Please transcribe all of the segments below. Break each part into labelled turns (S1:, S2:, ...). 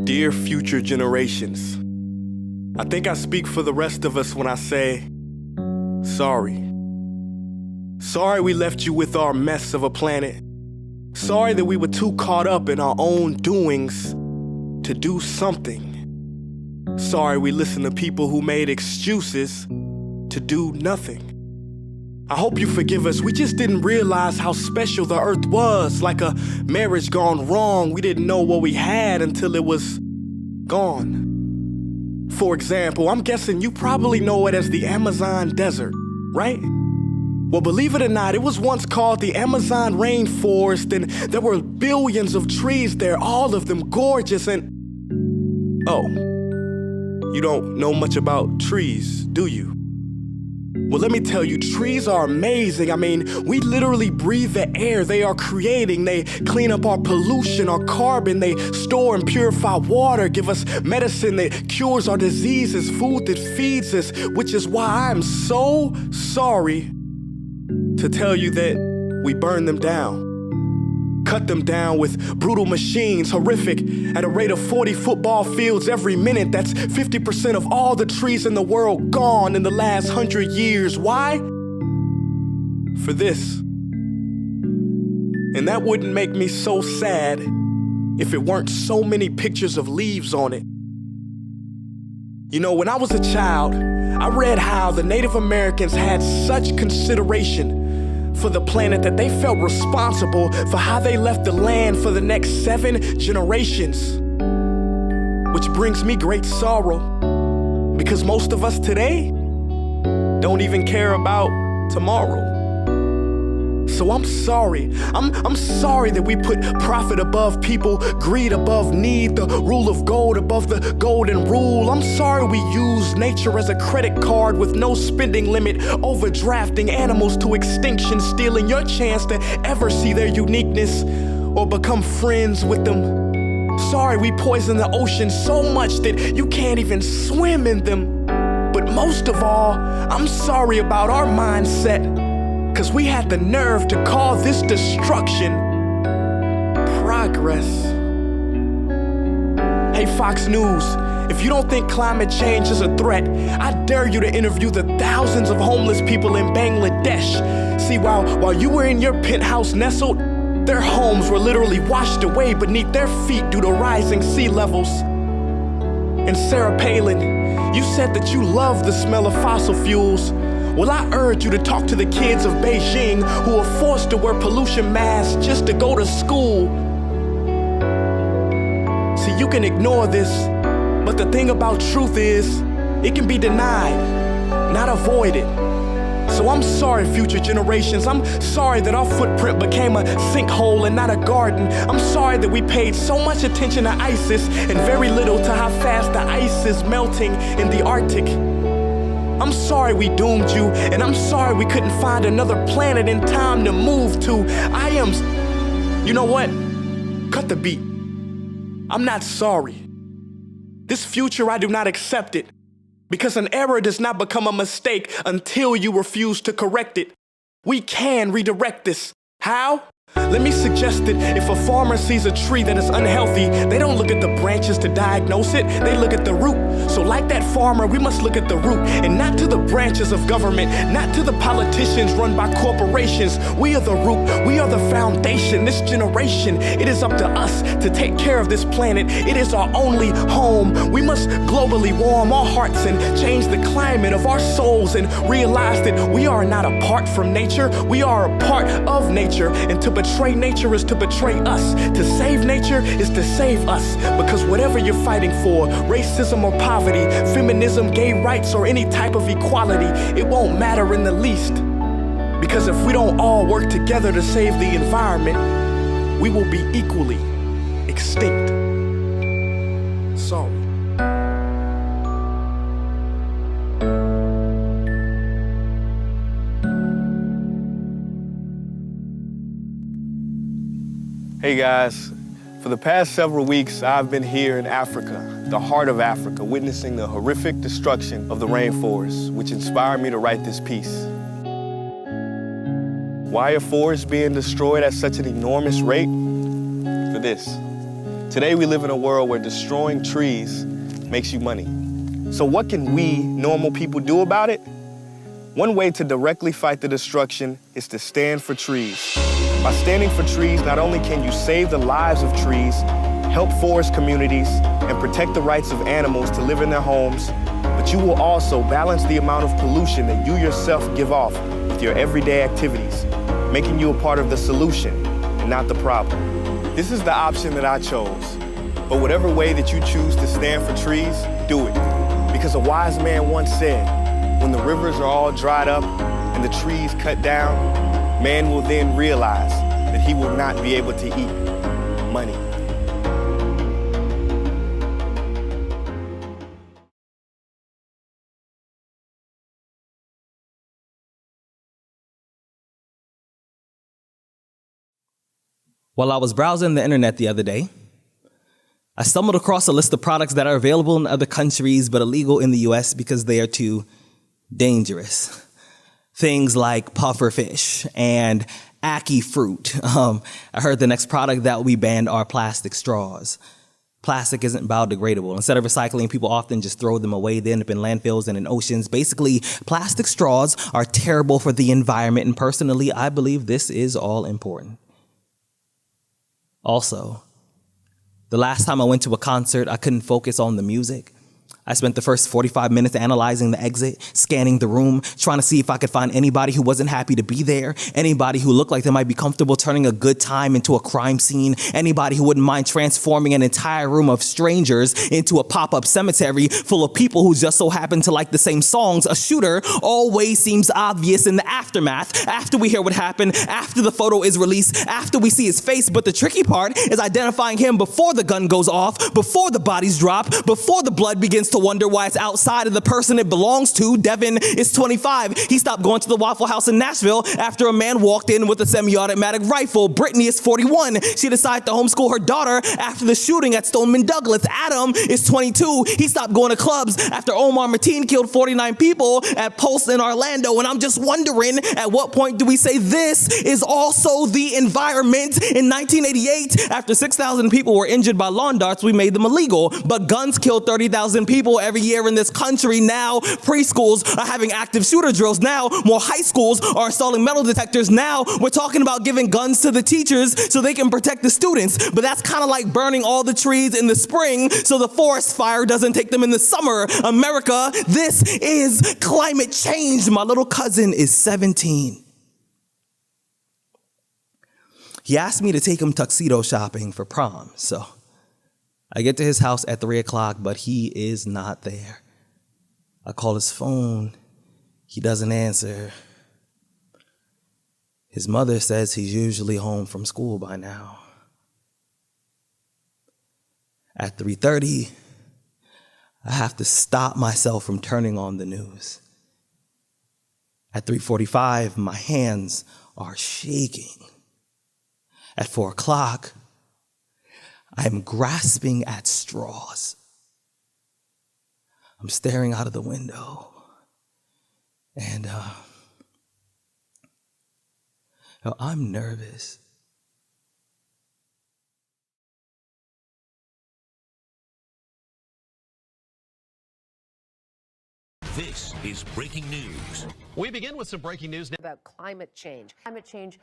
S1: Dear future generations, I think I speak for the rest of us when I say, sorry. Sorry we left you with our mess of a planet. Sorry that we were too caught up in our own doings to do something. Sorry we listened to people who made excuses to do nothing. I hope you forgive us. We just didn't realize how special the earth was. Like a marriage gone wrong, we didn't know what we had until it was gone. For example, I'm guessing you probably know it as the Amazon desert, right? Well, believe it or not, it was once called the Amazon rainforest, and there were billions of trees there, all of them gorgeous, and... Oh, you don't know much about trees, do you? Well, let me tell you, trees are amazing. I mean, we literally breathe the air they are creating. They clean up our pollution, our carbon. They store and purify water, give us medicine that cures our diseases, food that feeds us, which is why I'm so sorry to tell you that we burn them down. Cut them down with brutal machines, horrific, at a rate of 40 football fields every minute. That's 50% of all the trees in the world gone in the last 100 years. Why? For this. And that wouldn't make me so sad if it weren't so many pictures of leaves on it. You know, when I was a child, I read how the Native Americans had such consideration for the planet that they felt responsible for how they left the land for the next 7 generations. Which brings me great sorrow, because most of us today don't even care about tomorrow. So I'm sorry. I'm sorry that we put profit above people, greed above need, the rule of gold above the golden rule. I'm sorry we use nature as a credit card with no spending limit, overdrafting animals to extinction, stealing your chance to ever see their uniqueness or become friends with them. Sorry we poison the ocean so much that you can't even swim in them. But most of all, I'm sorry about our mindset, 'cause we had the nerve to call this destruction progress. Hey Fox News, if you don't think climate change is a threat, I dare you to interview the thousands of homeless people in Bangladesh. See, while you were in your penthouse nestled, their homes were literally washed away beneath their feet due to rising sea levels. And Sarah Palin, you said that you love the smell of fossil fuels. Well, I urge you to talk to the kids of Beijing who are forced to wear pollution masks just to go to school. See, you can ignore this, but the thing about truth is, it can be denied, not avoided. So I'm sorry, future generations. I'm sorry that our footprint became a sinkhole and not a garden. I'm sorry that we paid so much attention to ISIS and very little to how fast the ice is melting in the Arctic. I'm sorry we doomed you, and I'm sorry we couldn't find another planet in time to move to. You know what? Cut the beat. I'm not sorry. This future, I do not accept it, because an error does not become a mistake until you refuse to correct it. We can redirect this. How? Let me suggest that if a farmer sees a tree that is unhealthy, they don't look at the branches to diagnose it, they look at the root. So like that farmer, we must look at the root, and not to the branches of government, not to the politicians run by corporations. We are the root, we are the foundation. This generation, it is up to us to take care of this planet. It is our only home. We must globally warm our hearts and change the climate of our souls and realize that we are not apart from nature, we are a part of nature. And to betray nature is to betray us. To save nature is to save us. Because whatever you're fighting for, racism or poverty, feminism, gay rights, or any type of equality, it won't matter in the least. Because if we don't all work together to save the environment, we will be equally extinct. Sorry. Hey guys, for the past several weeks, I've been here in Africa, the heart of Africa, witnessing the horrific destruction of the rainforest, which inspired me to write this piece. Why are forests being destroyed at such an enormous rate? For this, Today we live in a world where destroying trees makes you money. So what can we, normal people, do about it? One way to directly fight the destruction is to stand for trees. By standing for trees, not only can you save the lives of trees, help forest communities, and protect the rights of animals to live in their homes, but you will also balance the amount of pollution that you yourself give off with your everyday activities, making you a part of the solution and not the problem. This is the option that I chose. But whatever way that you choose to stand for trees, do it. Because a wise man once said, when the rivers are all dried up and the trees cut down, man will then realize that he will not be able to eat money.
S2: While I was browsing the internet the other day, I stumbled across a list of products that are available in other countries but illegal in the US because they are too dangerous. Things like puffer fish and ackee fruit. I heard the next product that will be banned are plastic straws. Plastic isn't biodegradable. Instead of recycling, people often just throw them away. They end up in landfills and in oceans. Basically, plastic straws are terrible for the environment, and personally, I believe this is all important. Also, the last time I went to a concert, I couldn't focus on the music. I spent the first 45 minutes analyzing the exit, scanning the room, trying to see if I could find anybody who wasn't happy to be there, anybody who looked like they might be comfortable turning a good time into a crime scene, anybody who wouldn't mind transforming an entire room of strangers into a pop-up cemetery full of people who just so happen to like the same songs. A shooter always seems obvious in the aftermath, after we hear what happened, after the photo is released, after we see his face. But the tricky part is identifying him before the gun goes off, before the bodies drop, before the blood begins to wonder why it's outside of the person it belongs to. Devin is 25. He stopped going to the Waffle House in Nashville after a man walked in with a semi-automatic rifle. Brittany is 41. She decided to homeschool her daughter after the shooting at Stoneman Douglas. Adam is 22. He stopped going to clubs after Omar Mateen killed 49 people at Pulse in Orlando. And I'm just wondering, at what point do we say this is also the environment? In 1988, after 6,000 people were injured by lawn darts, we made them illegal. But guns killed 30,000 people every year in this country. Now preschools are having active shooter drills. Now more high schools are installing metal detectors. Now we're talking about giving guns to the teachers so they can protect the students. But that's kind of like burning all the trees in the spring so the forest fire doesn't take them in the summer. America, this is climate change. My little cousin is 17. He asked me to take him tuxedo shopping for prom, so I get to his house at 3 o'clock, but he is not there. I call his phone. He doesn't answer. His mother says he's usually home from school by now. At 3:30, I have to stop myself from turning on the news. At 3:45, my hands are shaking. At 4 o'clock, I'm grasping at straws. I'm staring out of the window, and I'm nervous.
S3: This is breaking news.
S4: We begin with some breaking news
S5: about climate change. Climate change.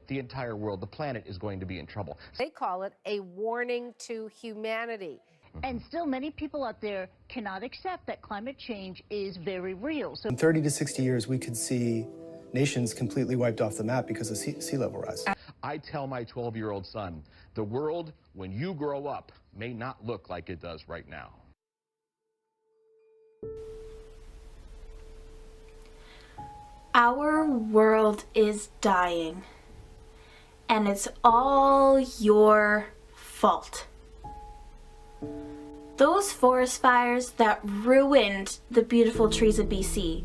S4: The entire world, the planet is going to be in trouble.
S5: They call it a warning to humanity.
S6: And still many people out there cannot accept that climate change is very real. So
S7: in 30 to 60 years, we could see nations completely wiped off the map because of sea level rise.
S4: I tell my 12-year-old son, the world, when you grow up, may not look like it does right now.
S8: Our world is dying, and it's all your fault. Those forest fires that ruined the beautiful trees of BC,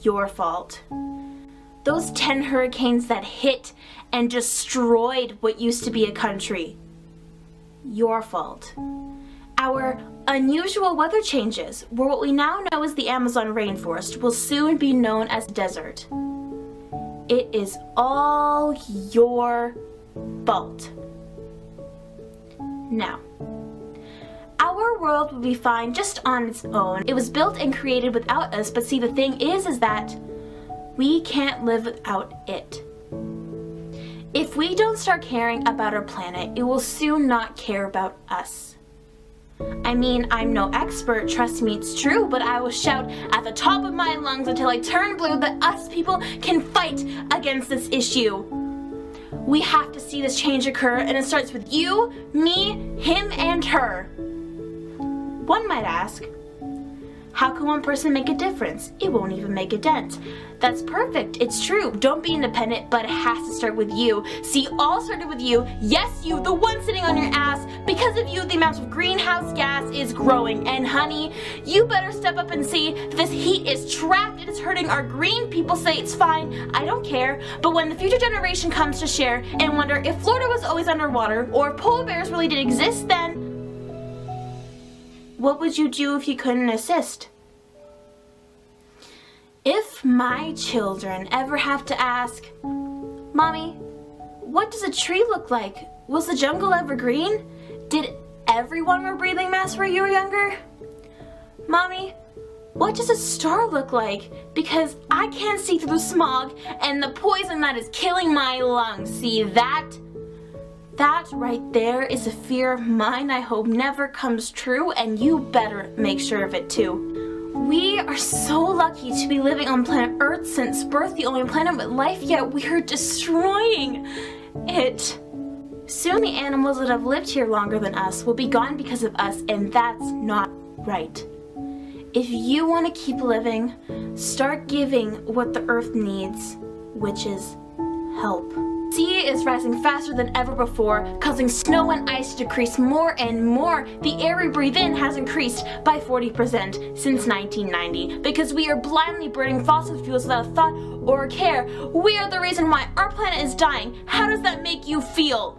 S8: your fault. Those 10 hurricanes that hit and destroyed what used to be a country, your fault. Our unusual weather changes, where what we now know as the Amazon rainforest will soon be known as desert. It is all your fault. Now, our world would be fine just on its own. It was built and created without us, but see, the thing is that we can't live without it. If we don't start caring about our planet, it will soon not care about us. I mean, I'm no expert, trust me, it's true, but I will shout at the top of my lungs until I turn blue that us people can fight against this issue. We have to see this change occur, and it starts with you, me, him, and her. One might ask, how can one person make a difference? It won't even make a dent. That's perfect, it's true. Don't be independent, but it has to start with you. See, all started with you. Yes, you, the one sitting on your ass. Because of you, the amount of greenhouse gas is growing. And honey, you better step up and see this heat is trapped. It is hurting our green. People say it's fine. I don't care. But when the future generation comes to share and wonder if Florida was always underwater or if polar bears really did exist, then what would you do if you couldn't assist? If my children ever have to ask, Mommy, what does a tree look like? Was the jungle ever green? Did everyone wear breathing masks when you were younger? Mommy, what does a star look like? Because I can't see through the smog and the poison that is killing my lungs. See, that right there is a fear of mine I hope never comes true, and you better make sure of it too. We are so lucky to be living on planet Earth since birth, the only planet with life, yet we are destroying it. Soon the animals that have lived here longer than us will be gone because of us, and that's not right. If you want to keep living, start giving what the Earth needs, which is help. Sea is rising faster than ever before, causing snow and ice to decrease more and more. The air we breathe in has increased by 40% since 1990 because we are blindly burning fossil fuels without a thought or a care. We are the reason why our planet is dying. How does that make you feel?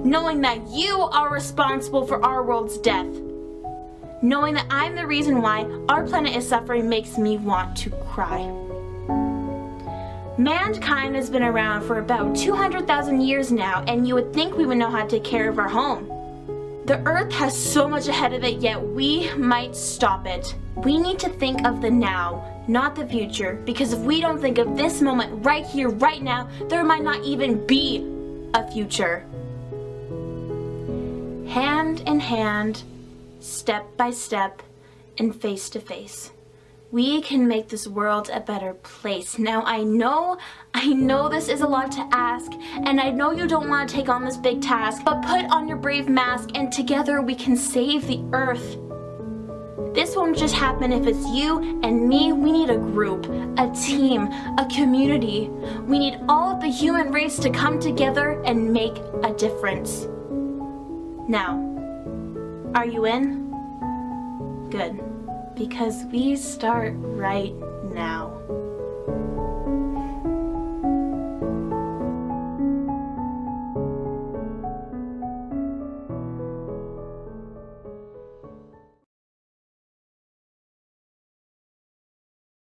S8: Knowing that you are responsible for our world's death. Knowing that I'm the reason why our planet is suffering makes me want to cry. Mankind has been around for about 200,000 years now, and you would think we would know how to take care of our home. The Earth has so much ahead of it, yet we might stop it. We need to think of the now, not the future, because if we don't think of this moment right here, right now, there might not even be a future. Hand in hand, step by step, and face to face. We can make this world a better place. Now I know this is a lot to ask, and I know you don't want to take on this big task, but put on your brave mask and together we can save the Earth. This won't just happen if it's you and me. We need a group, a team, a community. We need all of the human race to come together and make a difference. Now, are you in? Good. Because we start right now.